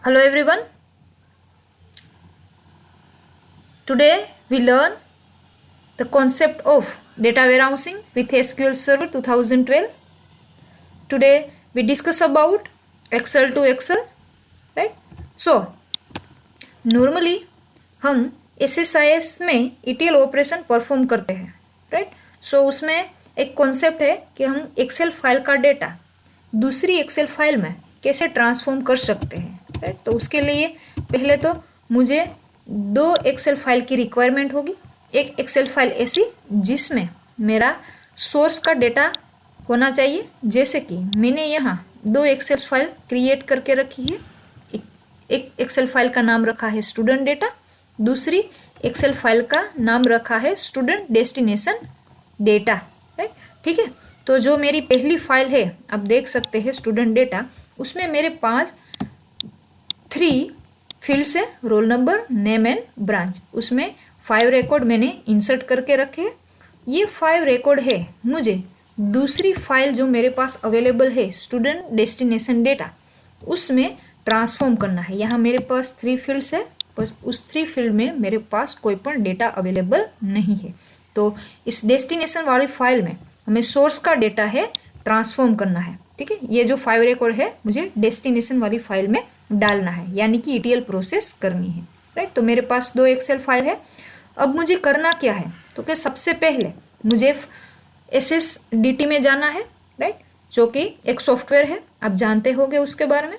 Hello everyone. Today we learn the concept of data warehousing with SQL Server 2012. Today we discuss about Excel to Excel, right? So normally हम SSIS में ETL operation perform करते हैं, right? सो उसमें एक concept है कि हम Excel file का डेटा दूसरी एक्सेल फाइल में कैसे ट्रांसफॉर्म कर सकते हैं, राइट? तो उसके लिए पहले तो मुझे दो एक्सेल फाइल की रिक्वायरमेंट होगी। एक एक्सेल फाइल ऐसी जिसमें मेरा सोर्स का डेटा होना चाहिए, जैसे कि मैंने यहाँ दो एक्सेल फाइल क्रिएट करके रखी है। एक एक्सेल फाइल का नाम रखा है स्टूडेंट डेटा, दूसरी एक्सेल फाइल का नाम रखा है स्टूडेंट डेस्टिनेशन डेटा, राइट? ठीक है, तो जो मेरी पहली फाइल है आप देख सकते हैं स्टूडेंट डेटा, उसमें मेरे पास 3 फील्ड्स है, roll number, name and branch. उसमें 5 रिकॉर्ड मैंने इंसर्ट करके रखे हैं। ये 5 रिकॉर्ड है मुझे दूसरी फाइल जो मेरे पास अवेलेबल है स्टूडेंट डेस्टिनेशन डेटा, उसमें ट्रांसफॉर्म करना है। यहाँ मेरे पास 3 फील्ड्स है, बस उस 3 फील्ड में मेरे पास कोई पण डेटा अवेलेबल नहीं है। तो इस डेस्टिनेशन वाली फाइल में हमें सोर्स का डेटा है ट्रांसफॉर्म करना है, ठीक है? ये जो 5 रिकॉर्ड है मुझे डेस्टिनेशन वाली फाइल में डालना है, यानी कि ETL प्रोसेस करनी है, राइट? तो मेरे पास 2 एक्सेल फाइल है। अब मुझे करना क्या है, तो कि सबसे पहले मुझे SSDT में जाना है, राइट? जो कि एक सॉफ्टवेयर है, आप जानते होंगे उसके बारे में।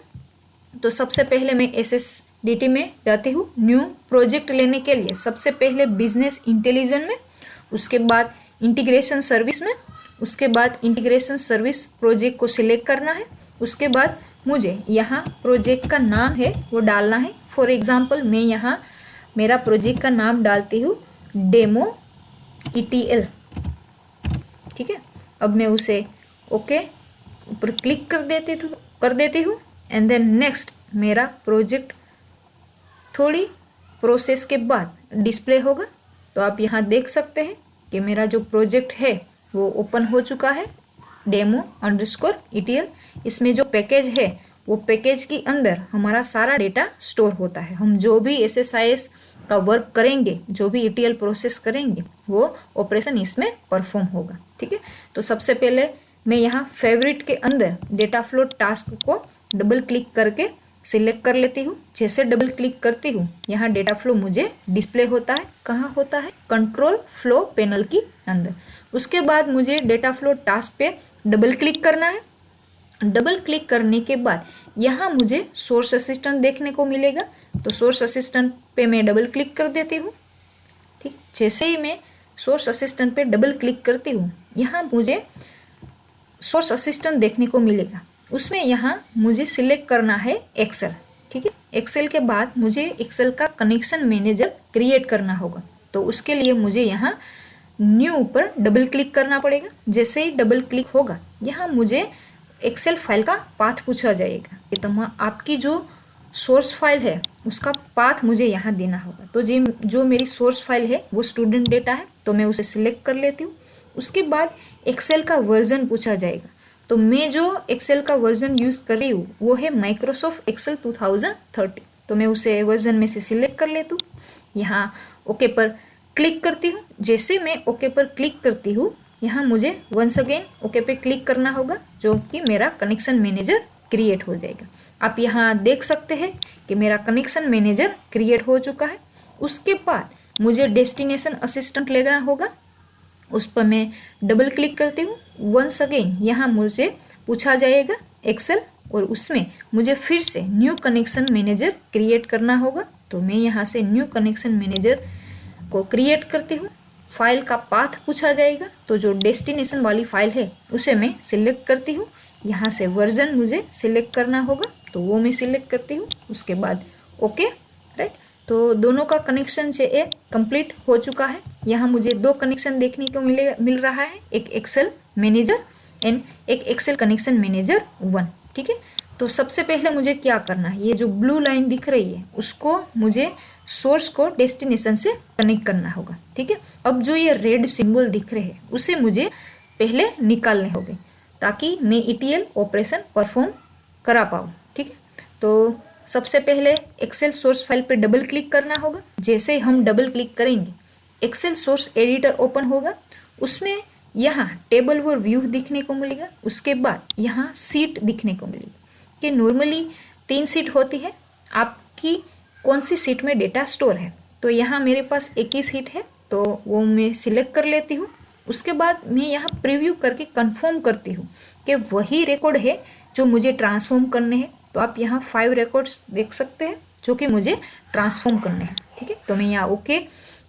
तो सबसे पहले मैं SSDT में जाती हूँ न्यू प्रोजेक्ट लेने के लिए। सबसे पहले बिजनेस इंटेलिजेंस में, उसके बाद इंटीग्रेशन सर्विस में, उसके बाद इंटीग्रेशन सर्विस प्रोजेक्ट को सिलेक्ट करना है। उसके बाद मुझे यहाँ प्रोजेक्ट का नाम है वो डालना है। फॉर एग्जांपल मैं यहाँ मेरा प्रोजेक्ट का नाम डालती हूँ डेमो ETL, ठीक है? अब मैं उसे ओके ऊपर क्लिक कर देती हूँ एंड देन नेक्स्ट मेरा प्रोजेक्ट थोड़ी प्रोसेस के बाद डिस्प्ले होगा। तो आप यहाँ देख सकते हैं कि मेरा जो प्रोजेक्ट है वो ओपन हो चुका है, demo_ETL। इसमें जो पैकेज है वो पैकेज के अंदर हमारा सारा डेटा स्टोर होता है। हम जो भी SSIS का वर्क करेंगे, जो भी ETL प्रोसेस करेंगे, वो ऑपरेशन इसमें परफॉर्म होगा, ठीक है? तो सबसे पहले मैं यहाँ फेवरेट के अंदर डेटा फ्लो टास्क को डबल क्लिक करके सिलेक्ट कर लेती हूँ। जैसे डबल क्लिक करती हूँ यहाँ डेटा फ्लो मुझे डिस्प्ले होता है। कहाँ होता है? कंट्रोल फ्लो पैनल की अंदर। उसके बाद मुझे डेटा फ्लो टास्क पे डबल क्लिक करना है। डबल क्लिक करने के बाद यहाँ मुझे सोर्स असिस्टेंट देखने को मिलेगा। तो सोर्स असिस्टेंट पे मैं डबल क्लिक कर देती हूँ, ठीक? जैसे ही मैं सोर्स असिस्टेंट पे डबल क्लिक करती हूँ यहाँ मुझे सोर्स असिस्टेंट देखने को मिलेगा। उसमें यहाँ मुझे सिलेक्ट करना है एक्सेल, ठीक है? एक्सेल के बाद मुझे एक्सेल का कनेक्शन मैनेजर क्रिएट करना होगा। तो उसके लिए मुझे यहाँ न्यू पर डबल क्लिक करना पड़ेगा। जैसे ही डबल क्लिक होगा यहाँ मुझे एक्सेल फाइल का पाथ पूछा जाएगा कि आपकी जो सोर्स फाइल है उसका पाथ मुझे यहाँ देना होगा। तो जो मेरी सोर्स फाइल है वो स्टूडेंट डेटा है, तो मैं उसे सिलेक्ट कर लेती हूँ। उसके बाद एक्सेल का वर्जन पूछा जाएगा। तो मैं जो एक्सेल का वर्जन यूज कर रही हूँ वो है माइक्रोसॉफ्ट एक्सेल 2030। तो मैं उसे वर्जन में से सिलेक्ट कर लेती हूँ। यहाँ ओके पर क्लिक करती हूँ। जैसे मैं ओके पर क्लिक करती हूँ यहाँ मुझे वंस अगेन ओके पे क्लिक करना होगा, जो कि मेरा कनेक्शन मैनेजर क्रिएट हो जाएगा। आप यहाँ देख सकते हैं कि मेरा कनेक्शन मैनेजर क्रिएट हो चुका है। उसके बाद मुझे डेस्टिनेशन असिस्टेंट लेना होगा। उस पर मैं डबल क्लिक करती हूँ। वंस अगेन यहाँ मुझे पूछा जाएगा एक्सेल, और उसमें मुझे फिर से न्यू कनेक्शन मैनेजर क्रिएट करना होगा। तो मैं यहाँ से न्यू कनेक्शन मैनेजर को क्रिएट करती हूँ। फाइल का पाथ पूछा जाएगा, तो जो डेस्टिनेशन वाली फाइल है उसे मैं सिलेक्ट करती हूँ। यहाँ से वर्जन मुझे सिलेक्ट करना होगा, तो वो मैं सिलेक्ट करती हूँ। उसके बाद ओके, राइट? तो दोनों का कनेक्शन से एक कंप्लीट हो चुका है। यहाँ मुझे 2 कनेक्शन देखने को मिल रहा है, एक एक्सेल मैनेजर एंड एक एक्सेल कनेक्शन मैनेजर 1, ठीक है? तो सबसे पहले मुझे क्या करना है, ये जो ब्लू लाइन दिख रही है उसको मुझे सोर्स को डेस्टिनेशन से कनेक्ट करना होगा, ठीक है? अब जो ये रेड सिंबल दिख रहे हैं उसे मुझे पहले निकालने होंगे ताकि मैं ETL ऑपरेशन परफॉर्म करा पाऊँ, ठीक है? तो सबसे पहले एक्सेल सोर्स फाइल पे डबल क्लिक करना होगा। जैसे हम डबल क्लिक करेंगे एक्सेल सोर्स एडिटर ओपन होगा, उसमें यहाँ टेबल व व्यू दिखने को मिलेगा। उसके बाद यहाँ सीट दिखने को मिलेगी कि नॉर्मली 3 सीट होती है, आपकी कौन सी सीट में डेटा स्टोर है। तो यहाँ मेरे पास एक ही सीट है तो वो मैं सिलेक्ट कर लेती हूँ। उसके बाद मैं यहाँ प्रीव्यू करके कंफर्म करती हूँ कि वही रिकॉर्ड है जो मुझे ट्रांसफॉर्म करने हैं। तो आप यहाँ 5 रिकॉर्ड्स देख सकते हैं जो कि मुझे ट्रांसफॉर्म करने हैं। ठीक है, तो मैं यहाँ ओके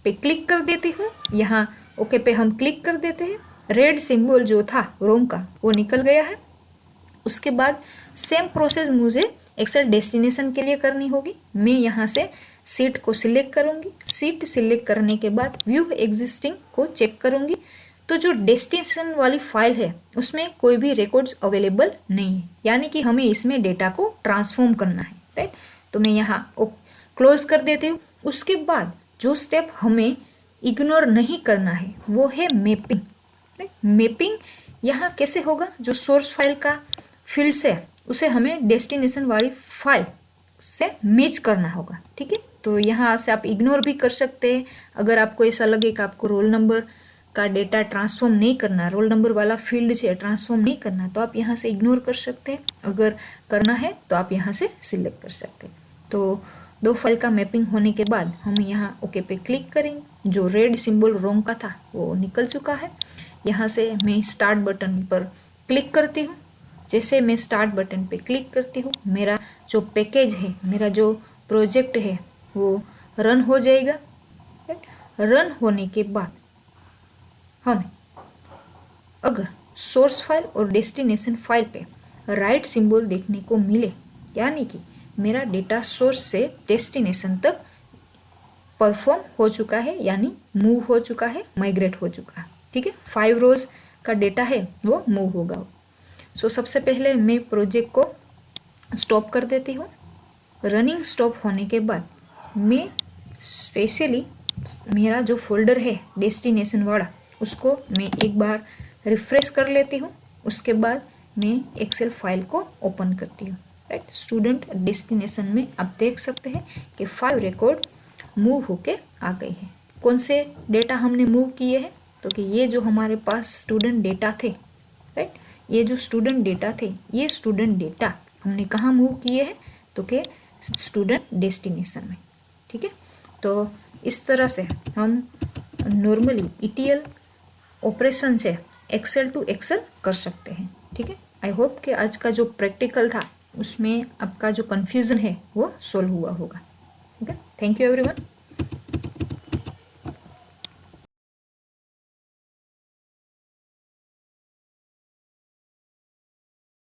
पे क्लिक कर देती हूँ। यहाँ ओके पे हम क्लिक कर देते हैं। रेड सिंबल जो था रोम का वो निकल गया है। उसके बाद सेम प्रोसेस मुझे एक्सेल डेस्टिनेशन के लिए करनी होगी। मैं यहाँ से सीट को सिलेक्ट करूंगी। सीट सिलेक्ट करने के बाद व्यू एग्जिस्टिंग को चेक करूंगी। तो जो डेस्टिनेशन वाली फाइल है उसमें कोई भी रिकॉर्ड्स अवेलेबल नहीं है, यानी कि हमें इसमें डेटा को ट्रांसफॉर्म करना है। राइट, तो मैं यहाँ क्लोज कर देती हूँ। उसके बाद जो स्टेप हमें इग्नोर नहीं करना है वो है मैपिंग। मैपिंग यहाँ कैसे होगा, जो सोर्स फाइल का फील्ड है उसे हमें डेस्टिनेशन वाली फाइल से मैच करना होगा। ठीक है, तो यहाँ से आप इग्नोर भी कर सकते हैं। अगर आपको ऐसा लगे कि आपको रोल नंबर का डेटा ट्रांसफॉर्म नहीं करना, रोल नंबर वाला फील्ड से ट्रांसफॉर्म नहीं करना, तो आप यहाँ से इग्नोर कर सकते हैं। अगर करना है तो आप यहाँ से सिलेक्ट कर सकते हैं। तो 2 फाइल का मैपिंग होने के बाद हम यहाँ ओके पे क्लिक करेंगे। जो रेड सिंबल रोम का था वो निकल चुका है। यहाँ से मैं स्टार्ट बटन पर क्लिक करती हूँ। जैसे मैं स्टार्ट बटन पे क्लिक करती हूँ, मेरा जो पैकेज है, मेरा जो प्रोजेक्ट है वो रन हो जाएगा। रन होने के बाद हमें अगर सोर्स फाइल और डेस्टिनेशन फाइल पे राइट सिंबल देखने को मिले, यानी कि मेरा डेटा सोर्स से डेस्टिनेशन तक परफॉर्म हो चुका है, यानी मूव हो चुका है, माइग्रेट हो चुका है। ठीक है, 5 रोज का डेटा है वो मूव होगा। सो सबसे पहले मैं प्रोजेक्ट को स्टॉप कर देती हूँ। रनिंग स्टॉप होने के बाद मैं स्पेशली मेरा जो फोल्डर है डेस्टिनेशन वाला उसको मैं एक बार रिफ्रेश कर लेती हूँ। उसके बाद मैं एक्सेल फाइल को ओपन करती हूँ। राइट, स्टूडेंट डेस्टिनेशन में आप देख सकते हैं कि 5 रिकॉर्ड मूव होके आ गए हैं। कौन से डेटा हमने मूव किए हैं, तो कि ये जो हमारे पास स्टूडेंट डेटा थे, राइट, ये जो स्टूडेंट डेटा थे, ये स्टूडेंट डेटा हमने कहाँ मूव किए हैं, तो कि स्टूडेंट डेस्टिनेशन में। ठीक है, तो इस तरह से हम नॉर्मली ईटीएल ऑपरेशन से एक्सेल टू एक्सेल कर सकते हैं। ठीक है, आई होप कि आज का जो प्रैक्टिकल था उसमें आपका जो कन्फ्यूज़न है वो सोल्व हुआ होगा। ठीक है, थैंक यू एवरीवन।